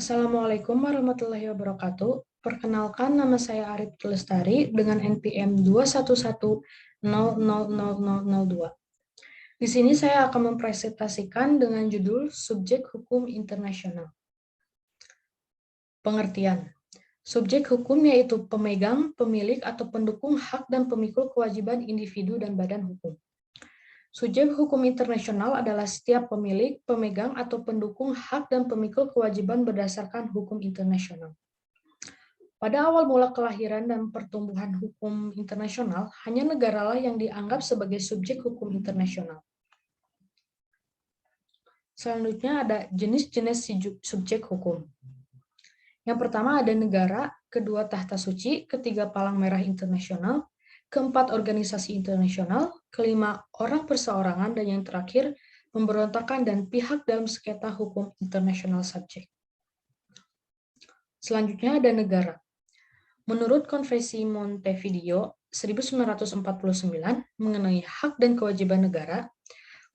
Assalamualaikum warahmatullahi wabarakatuh. Perkenalkan, nama saya Arif Lestari dengan NPM 211000002. Di sini saya akan mempresentasikan dengan judul Subjek Hukum Internasional. Pengertian. Subjek hukum yaitu pemegang, pemilik, atau pendukung hak dan pemikul kewajiban individu dan badan hukum. Subjek hukum internasional adalah setiap pemilik, pemegang, atau pendukung hak dan pemikul kewajiban berdasarkan hukum internasional. Pada awal mula kelahiran dan pertumbuhan hukum internasional, hanya negaralah yang dianggap sebagai subjek hukum internasional. Selanjutnya ada jenis-jenis subjek hukum. Yang pertama ada negara, kedua tahta suci, ketiga palang merah internasional, keempat organisasi internasional, kelima orang perseorangan, dan yang terakhir pemberontakan dan pihak dalam sengketa hukum internasional subjek. Selanjutnya ada negara. Menurut Konvensi Montevideo 1949 mengenai hak dan kewajiban negara,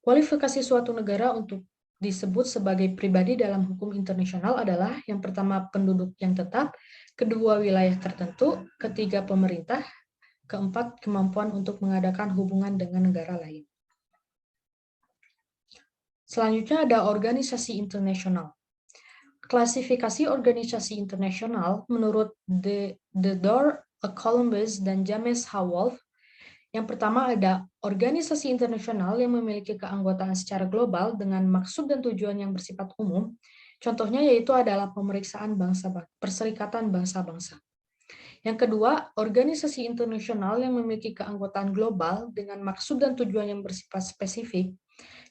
kualifikasi suatu negara untuk disebut sebagai pribadi dalam hukum internasional adalah yang pertama penduduk yang tetap, kedua wilayah tertentu, ketiga pemerintah, keempat kemampuan untuk mengadakan hubungan dengan negara lain. Selanjutnya ada organisasi internasional. Klasifikasi organisasi internasional menurut The Door, Columbus, dan James H. Wolf. Yang pertama ada organisasi internasional yang memiliki keanggotaan secara global dengan maksud dan tujuan yang bersifat umum. Contohnya yaitu adalah pemeriksaan Perserikatan Bangsa-Bangsa. Yang kedua, organisasi internasional yang memiliki keanggotaan global dengan maksud dan tujuan yang bersifat spesifik.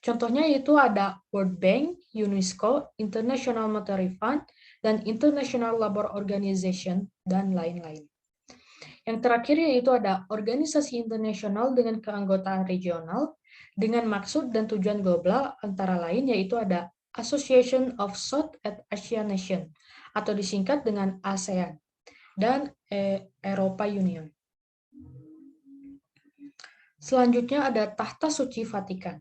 Contohnya yaitu ada World Bank, UNESCO, International Monetary Fund, dan International Labour Organization, dan lain-lain. Yang terakhir yaitu ada organisasi internasional dengan keanggotaan regional dengan maksud dan tujuan global antara lain yaitu ada Association of South Asian Nations atau disingkat dengan ASEAN dan Eropa Union. Selanjutnya ada Tahta Suci Vatikan.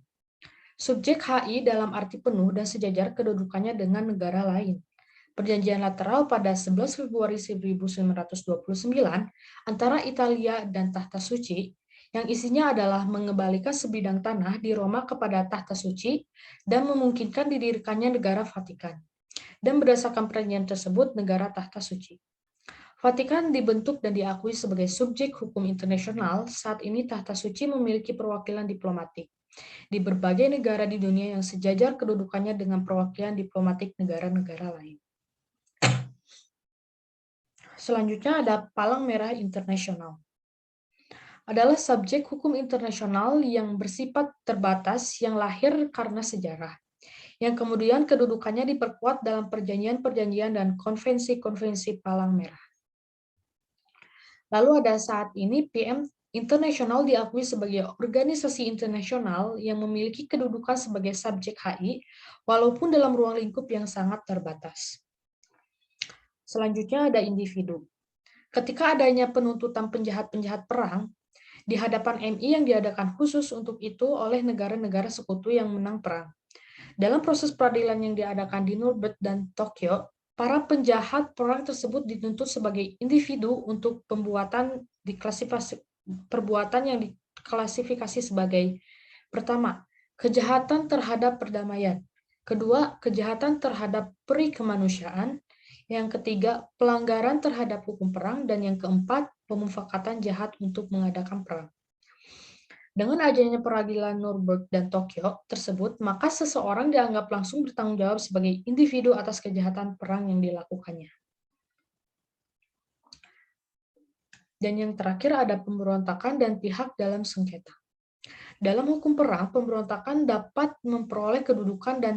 Subjek HI dalam arti penuh dan sejajar kedudukannya dengan negara lain. Perjanjian lateral pada 11 Februari 1929 antara Italia dan Tahta Suci, yang isinya adalah mengembalikan sebidang tanah di Roma kepada Tahta Suci dan memungkinkan didirikannya negara Vatikan. Dan berdasarkan perjanjian tersebut, negara Tahta Suci. Vatikan dibentuk dan diakui sebagai subjek hukum internasional. Saat ini Tahta Suci memiliki perwakilan diplomatik di berbagai negara di dunia yang sejajar kedudukannya dengan perwakilan diplomatik negara-negara lain. Selanjutnya ada Palang Merah Internasional. Adalah subjek hukum internasional yang bersifat terbatas yang lahir karena sejarah, yang kemudian kedudukannya diperkuat dalam perjanjian-perjanjian dan konvensi-konvensi Palang Merah. Lalu ada saat ini PM Internasional diakui sebagai organisasi internasional yang memiliki kedudukan sebagai subjek HI, walaupun dalam ruang lingkup yang sangat terbatas. Selanjutnya ada individu. Ketika adanya penuntutan penjahat-penjahat perang, di hadapan MI yang diadakan khusus untuk itu oleh negara-negara sekutu yang menang perang. Dalam proses peradilan yang diadakan di Nuremberg dan Tokyo, para penjahat perang tersebut dituntut sebagai individu untuk perbuatan yang diklasifikasi sebagai pertama, kejahatan terhadap perdamaian, kedua, kejahatan terhadap peri kemanusiaan, yang ketiga, pelanggaran terhadap hukum perang, dan yang keempat, pemufakatan jahat untuk mengadakan perang. Dengan adanya peradilan Nuremberg dan Tokyo tersebut, maka seseorang dianggap langsung bertanggung jawab sebagai individu atas kejahatan perang yang dilakukannya. Dan yang terakhir ada pemberontakan dan pihak dalam sengketa. Dalam hukum perang, pemberontakan dapat memperoleh kedudukan dan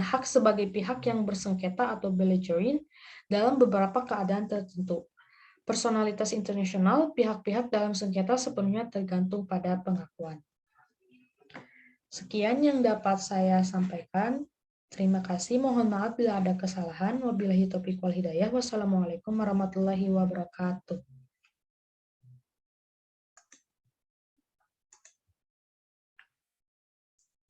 hak sebagai pihak yang bersengketa atau belligerent dalam beberapa keadaan tertentu. Personalitas internasional pihak-pihak dalam sengketa sepenuhnya tergantung pada pengakuan. Sekian yang dapat saya sampaikan. Terima kasih. Mohon maaf bila ada kesalahan. Wabillahi taufiq wal hidayah. Wassalamualaikum warahmatullahi wabarakatuh.